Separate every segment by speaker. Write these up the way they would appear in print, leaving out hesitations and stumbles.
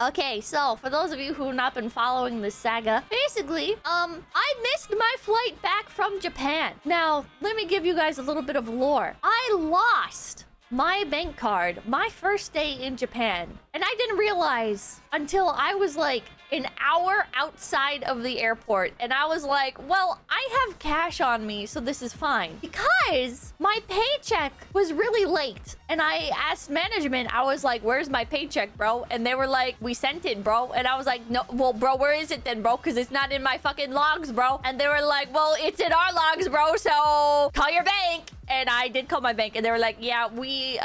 Speaker 1: Okay, so for those of you who have not been following this saga, basically, I missed my flight back from Japan. Now, let me give you guys a little bit of lore. I lost my bank card my first day in Japan, and I didn't realize until I was like an hour outside of the airport, and I was like, well, I have cash on me, so this is fine, because my paycheck was really late. And I asked management, I was like, where's my paycheck, bro? And they were like, we sent it, bro. And I was like, no, well, bro, where is it then, bro? Because it's not in my fucking logs, bro. And they were like, well, it's in our logs, bro, so call your bank. And I did call my bank, and they were like, yeah, we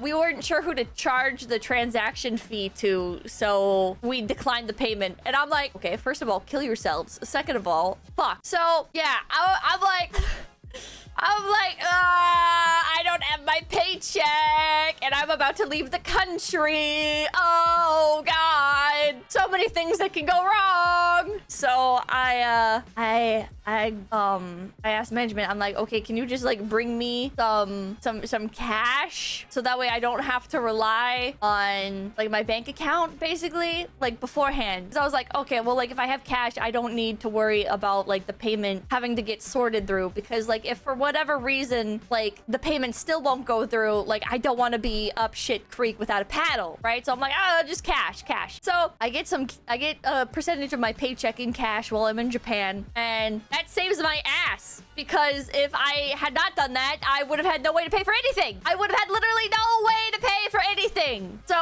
Speaker 1: weren't sure who to charge the transaction fee to, so we declined the payment. And I'm like, okay, first of all, kill yourselves. Second of all, fuck. So yeah, I'm like, I don't have my paycheck, and I'm about to leave the country. Oh God, so many things that can go wrong. So I asked management. I'm like, okay, can you just like bring me some cash, so that way I don't have to rely on like my bank account, basically, like beforehand. So I was like, okay, well, like if I have cash, I don't need to worry about like the payment having to get sorted through, because like if for whatever reason like the payment still won't go through, like I don't want to be up shit creek without a paddle, right? So I'm like, oh, just cash. So I get a percentage of my paycheck in cash while I'm in Japan, and that saves my ass, because if I had not done that, I would have had no way to pay for anything. I would have had literally no way to pay for anything. So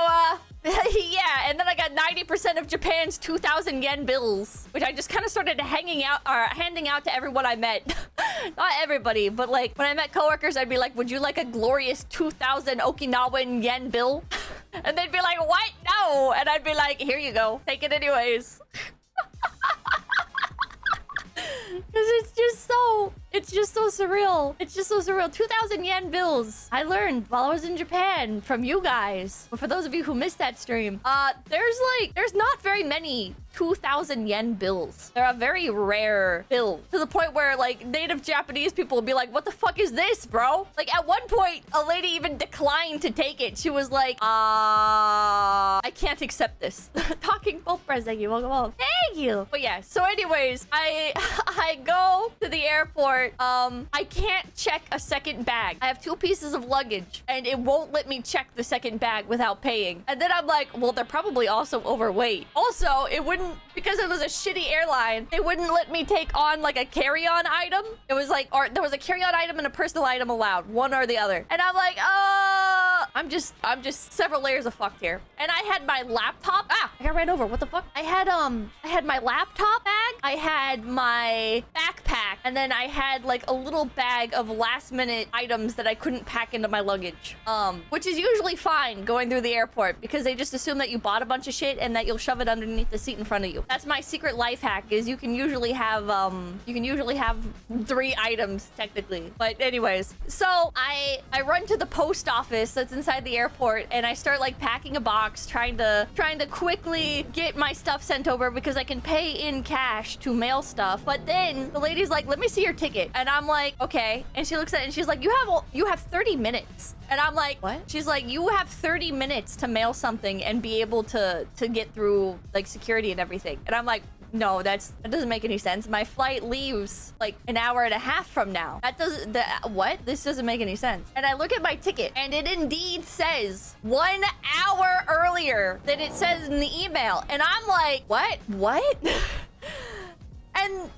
Speaker 1: yeah, and then I got 90% of Japan's 2,000 yen bills, which I just kind of started handing out to everyone I met. Not everybody, but like when I met coworkers, I'd be like, would you like a glorious 2,000 Okinawan yen bill? And they'd be like, what? No. And I'd be like, here you go. Take it anyways. Because it's just so surreal. It's just so surreal. 2,000 yen bills. I learned while I was in Japan from you guys. But for those of you who missed that stream, there's not very many 2,000 yen bills. They're a very rare bill, to the point where like native Japanese people will be like, what the fuck is this, bro? Like at one point, a lady even declined to take it. She was like, I can't accept this. Talking full press, thank you. Welcome. Thank you. But yeah, so anyways, I go to the airport. I can't check a second bag. I have 2 pieces of luggage, and it won't let me check the second bag without paying. And then I'm like, well, they're probably also overweight. Also, it wouldn't, because it was a shitty airline, it wouldn't let me take on like a carry-on item. It was like, or there was a carry-on item and a personal item allowed, one or the other. And I'm like, I'm just several layers of fucked here. And I had my laptop. I got ran over. What the fuck? I had my laptop bag. I had my backpack, and then I had like a little bag of last-minute items that I couldn't pack into my luggage. Which is usually fine going through the airport, because they just assume that you bought a bunch of shit and that you'll shove it underneath the seat in front of you. That's my secret life hack, is you can usually have 3 items technically. But anyways, so I run to the post office that's inside the airport, and I start like packing a box, trying to quickly get my stuff sent over, because I can pay in cash to mail stuff. But then the lady's like, let me see your ticket. And I'm like, okay. And she looks at it and she's like, you have 30 minutes. And I'm like, what? She's like, you have 30 minutes to mail something and be able to get through like security and everything. And I'm like, no, that doesn't make any sense. My flight leaves like an hour and a half from now. What? This doesn't make any sense. And I look at my ticket, and it indeed says 1 hour earlier than it says in the email. And I'm like, what? And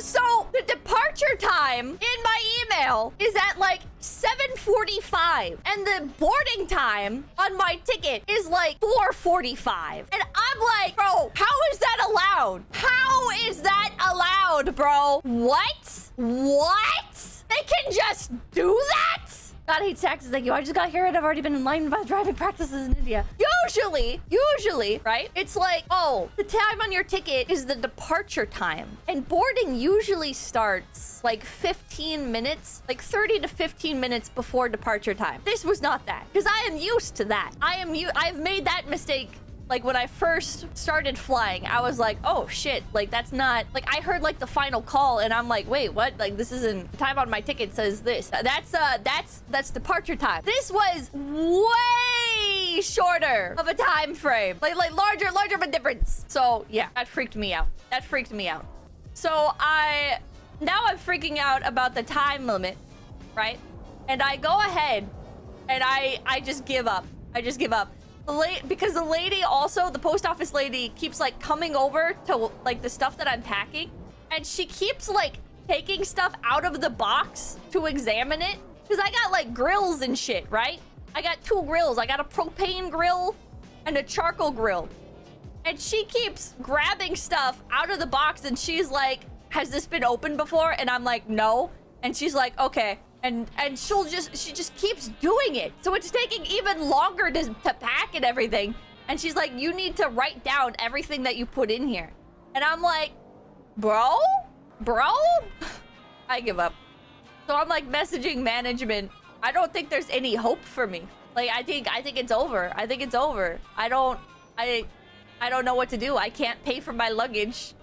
Speaker 1: so the departure time in my email is at like 7:45, and the boarding time on my ticket is like 4:45. And I'm like, bro, how is that allowed? How is that allowed, bro? What? They can just do that? God hates taxes, thank you. I just got here and I've already been enlightened by driving practices in India. Usually, right? It's like, oh, the time on your ticket is the departure time. And boarding usually starts like 15 minutes, like 30 to 15 minutes before departure time. This was not that, because I am used to that. I've made that mistake. Like when I first started flying, I was like, oh shit, like that's not, like I heard like the final call and I'm like, wait, what? Like this isn't, the time on my ticket says this. That's departure time. This was way slightly shorter of a time frame. Like larger of a difference. So yeah, that freaked me out. That freaked me out. So now I'm freaking out about the time limit, right? And I go ahead and I just give up. I just give up. Because the lady also, the post office lady, keeps like coming over to like the stuff that I'm packing. And she keeps like taking stuff out of the box to examine it. Because I got like grills and shit, right? I got 2 grills. I got a propane grill and a charcoal grill. And she keeps grabbing stuff out of the box and she's like, has this been opened before? And I'm like, no. And she's like, okay. And she just keeps doing it. So it's taking even longer to pack and everything. And she's like, you need to write down everything that you put in here. And I'm like, bro? I give up. So I'm like messaging management. I don't think there's any hope for me. Like, I think it's over. I think it's over. I don't know what to do. I can't pay for my luggage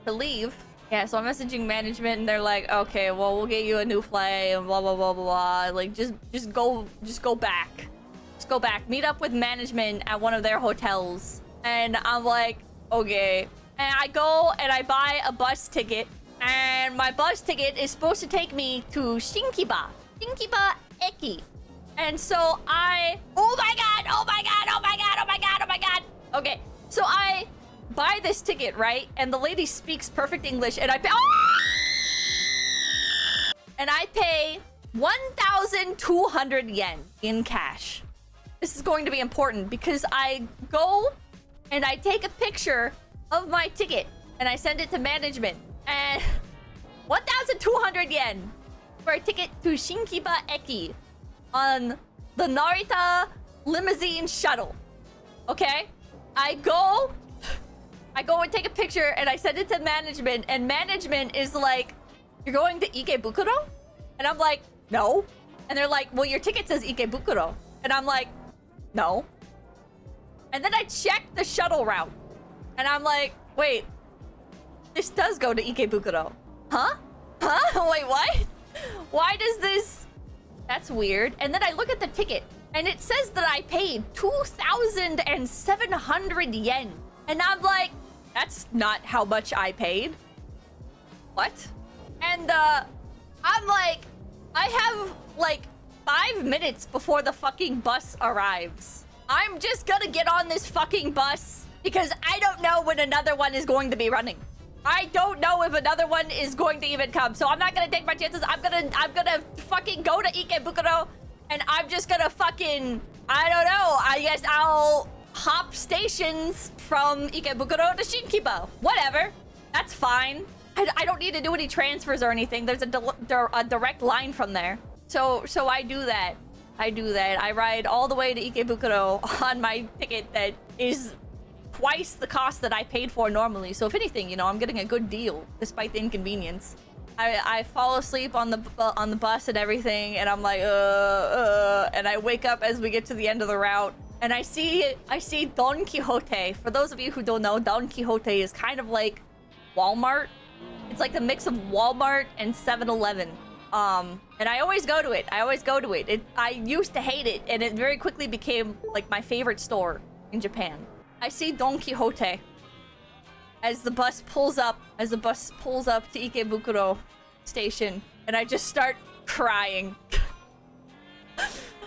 Speaker 1: to leave. Yeah, so I'm messaging management and they're like, okay, well, we'll get you a new flight and blah, blah, blah, blah, blah. Like, just go back. Just go back. Meet up with management at one of their hotels. And I'm like, okay. And I go and I buy a bus ticket. And my bus ticket is supposed to take me to Shinkiba Eki. And so oh my god. Okay, so I buy this ticket, right? And the lady speaks perfect English and I pay and I pay 1,200 yen in cash. This is going to be important because I go and I take a picture of my ticket and I send it to management. And 1,200 yen for a ticket to Shinkiba Eki on the Narita limousine shuttle. Okay? I go and take a picture and I send it to management and management is like, you're going to Ikebukuro? And I'm like, no. And they're like, well, your ticket says Ikebukuro. And I'm like, no. And then I check the shuttle route. And I'm like, wait, this does go to Ikebukuro. Huh? Wait, what? Why does this... That's weird. And then I look at the ticket and it says that I paid 2,700 yen. And I'm like, that's not how much I paid. What? And I'm like, I have like 5 minutes before the fucking bus arrives. I'm just gonna get on this fucking bus because I don't know when another one is going to be running. I don't know if another one is going to even come. So I'm not gonna take my chances. I'm gonna fucking go to Ikebukuro and I'm just gonna fucking, I don't know. I guess I'll hop stations from Ikebukuro to Shinkiba. Whatever. That's fine. I don't need to do any transfers or anything. There's a direct line from there. So I do that. I ride all the way to Ikebukuro on my ticket that is twice the cost that I paid for normally. So if anything, you know, I'm getting a good deal despite the inconvenience. I fall asleep on the bus and everything, and I'm like, and I wake up as we get to the end of the route, and I see Don Quijote. For those of you who don't know, Don Quixote is kind of like Walmart. It's like a mix of Walmart and 7-Eleven. And I always go to it. I used to hate it, and it very quickly became like my favorite store in Japan. I see Don Quijote as the bus pulls up to Ikebukuro station, and I just start crying.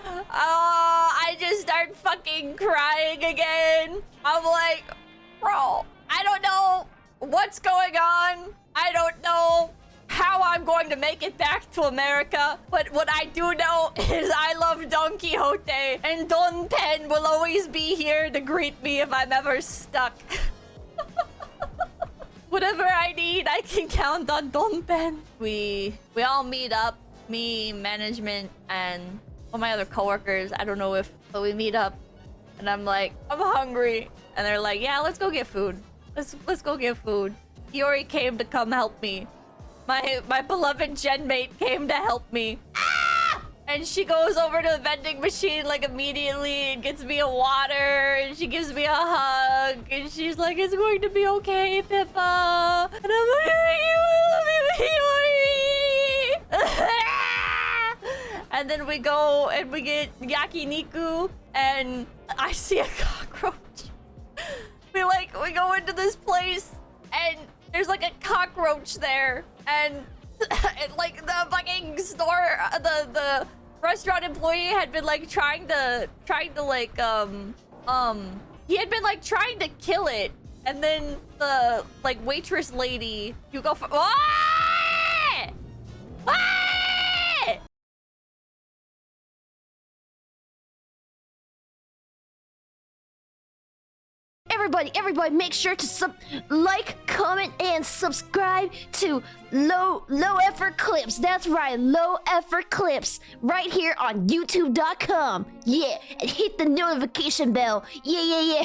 Speaker 1: I just start fucking crying again. I'm like, bro, I don't know what's going on. I don't know how I'm going to make it back to America, but what I do know is I love Don Quixote, and Don Pen will always be here to greet me if I'm ever stuck. Whatever I need, I can count on Don Pen. We all meet up, me, management, and all my other coworkers. I don't know if, but we meet up, and I'm like, I'm hungry, and they're like, yeah, let's go get food. Let's go get food. Yuri came to come help me. My beloved gen mate came to help me. Ah! And she goes over to the vending machine like immediately and gets me a water, and she gives me a hug, and she's like, it's going to be okay, Pippa. And I'm like, and then we go and we get yakiniku, and I see a cockroach. We go into this place and there's like a cockroach there, and like the fucking store, the restaurant employee had been like trying to like he had been like trying to kill it, and then the like waitress lady, you go for ah! Ah!
Speaker 2: Everybody, make sure to like, comment, and subscribe to Low Effort Clips. That's right, Low Effort Clips, right here on YouTube.com. Yeah, and hit the notification bell. Yeah.